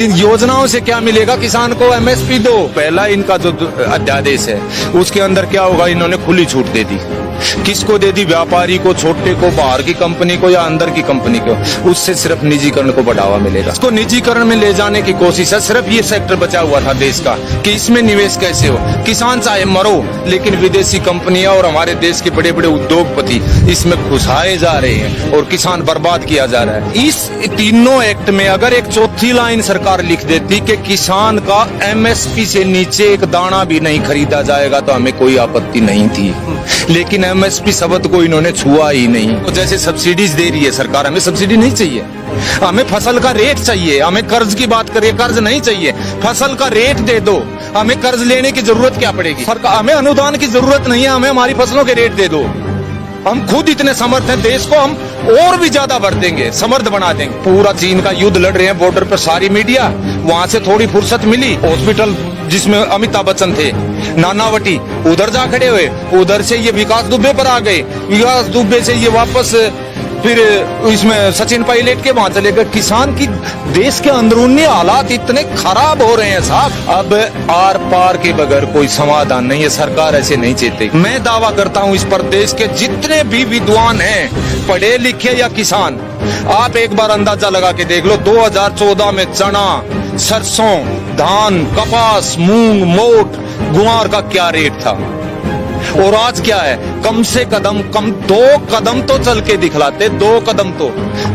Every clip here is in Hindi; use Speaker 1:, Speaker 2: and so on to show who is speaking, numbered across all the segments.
Speaker 1: इन योजनाओं से क्या मिलेगा किसान को? एमएसपी दो। पहला इनका जो अध्यादेश है उसके अंदर क्या होगा, इन्होंने खुली छूट दे दी। किसको दे दी? व्यापारी को, छोटे को, बाहर की कंपनी को या अंदर की कंपनी को। उससे सिर्फ निजीकरण को बढ़ावा मिलेगा। इसको निजीकरण में ले जाने की कोशिश है। सिर्फ ये सेक्टर बचा हुआ था देश का कि इसमें निवेश कैसे हो। किसान चाहे मरो, लेकिन विदेशी कंपनियां और हमारे देश के बड़े बड़े उद्योगपति इसमें घुसाए जा रहे हैं और किसान बर्बाद किया जा रहा है। इस तीनों एक्ट में अगर एक चौथी लाइन सरकार लिख देती कि किसान का एमएसपी से नीचे एक दाना भी नहीं खरीदा जाएगा तो हमें कोई आपत्ति नहीं थी। लेकिन एमएसपी शब्द को इन्होंने छुआ ही नहीं। तो जैसे सब्सिडीज दे रही है सरकार, हमें सब्सिडी नहीं चाहिए, हमें फसल का रेट चाहिए। हमें कर्ज की बात करिए, कर्ज नहीं चाहिए, फसल का रेट दे दो। हमें कर्ज लेने की जरूरत क्या पड़ेगी? सरकार, हमें अनुदान की जरूरत नहीं है, हमें हमारी फसलों के रेट दे दो। हम खुद इतने समर्थ हैं, देश को हम और भी ज्यादा भर देंगे, समर्थ बना देंगे। पूरा चीन का युद्ध लड़ रहे हैं बॉर्डर पर सारी मीडिया, वहां से थोड़ी फुर्सत मिली। हॉस्पिटल जिसमें अमिताभ बच्चन थे, नानावटी, उधर जा खड़े हुए। उधर से ये विकास दुबे पर आ गए, विकास दुबे से ये वापस फिर इसमें सचिन पायलट के वहां चले गए। किसान की देश के अंदरूनी हालात इतने खराब हो रहे हैं साहब, अब आर पार के बगैर कोई समाधान नहीं है। सरकार ऐसे नहीं चाहती। मैं दावा करता हूं इस पर देश के जितने भी विद्वान हैं, पढ़े लिखे या किसान, आप एक बार अंदाजा लगा के देख लो 2014 में चना, सरसों, धान, कपास, मूंग, मोट, गुआर का क्या रेट था और आज क्या है? कम से कम 2 कदम तो चल के दिखलाते, 2 कदम तो,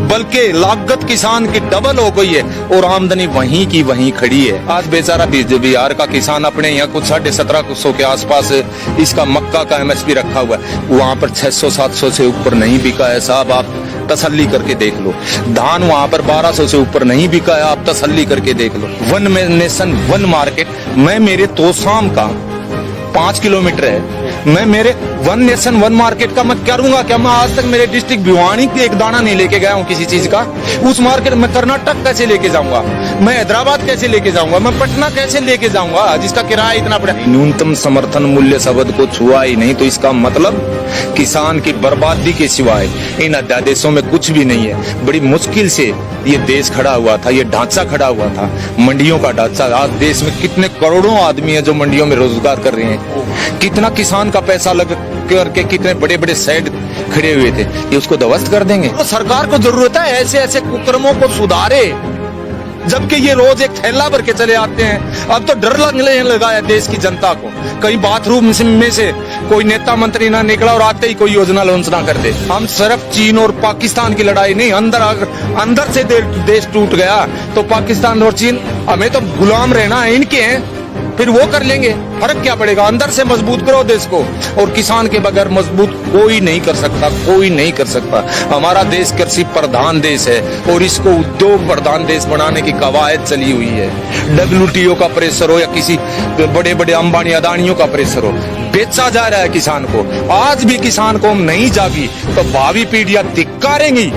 Speaker 1: बल्कि लागत किसान की डबल हो गई है और आमदनी वहीं की वहीं खड़ी है। आज बेचारा बिहार का किसान अपने यहाँ कुछ 1750 के आसपास इसका मक्का का एमएसपी रखा हुआ है, वहां पर 600-700 से ऊपर नहीं बिका है साहब। आप तसल्ली करके देख लो। धान वहां पर 1200 से ऊपर नहीं बिका है, आप तसल्ली करके देख लो। वन नेशन वन मार्केट, मैं मेरे तोशाम का 5 किलोमीटर है, मैं मेरे वन नेशन वन मार्केट का मैं करूंगा क्या? मैं आज तक मेरे डिस्ट्रिक्ट भिवानी के एक दाना नहीं लेके गया हूँ किसी चीज का। उस मार्केट में कर्नाटक कैसे लेके जाऊंगा? मैं हैदराबाद कैसे लेके जाऊंगा? मैं पटना कैसे लेके जाऊंगा जिसका किराया इतना पड़ा? न्यूनतम समर्थन मूल्य शब्द को छुआ ही नहीं, तो इसका मतलब किसान की बर्बादी के सिवाय इन अध्यादेशों में कुछ भी नहीं है। बड़ी मुश्किल से ये देश खड़ा हुआ था, ये ढांचा खड़ा हुआ था, मंडियों का ढांचा। आज देश में कितने करोड़ों आदमी हैं जो मंडियों में रोजगार कर रहे हैं। कितना किसान का पैसा लग करके कितने बड़े बड़े शेड खड़े हुए थे, ये उसको ध्वस्त कर देंगे। तो सरकार को जरूरत है ऐसे ऐसे कुकर्मों को सुधारे, जबकि ये रोज एक थैला भर के चले आते हैं। अब तो डर लगने लगा है देश की जनता को। कहीं बाथरूम में से कोई नेता मंत्री ना निकला और आते ही कोई योजना लॉन्च ना कर दे। हम सिर्फ चीन और पाकिस्तान की लड़ाई नहीं, अंदर से देश टूट गया तो पाकिस्तान और चीन हमें तो गुलाम रहना है, इनके हैं, फिर वो कर लेंगे। फर्क क्या पड़ेगा? अंदर से मजबूत करो देश को। और किसान के बगैर मजबूत कोई नहीं कर सकता, कोई नहीं कर सकता। हमारा देश कृषि प्रधान देश है और इसको उद्योग प्रधान देश बनाने की कवायद चली हुई है। WTO का प्रेशर हो या किसी बड़े बड़े अंबानी अदानियों का प्रेशर हो, बेचा जा रहा है किसान को। आज भी किसान को हम नहीं जागी तो भावी पीढ़ियां धिक्कारेंगी।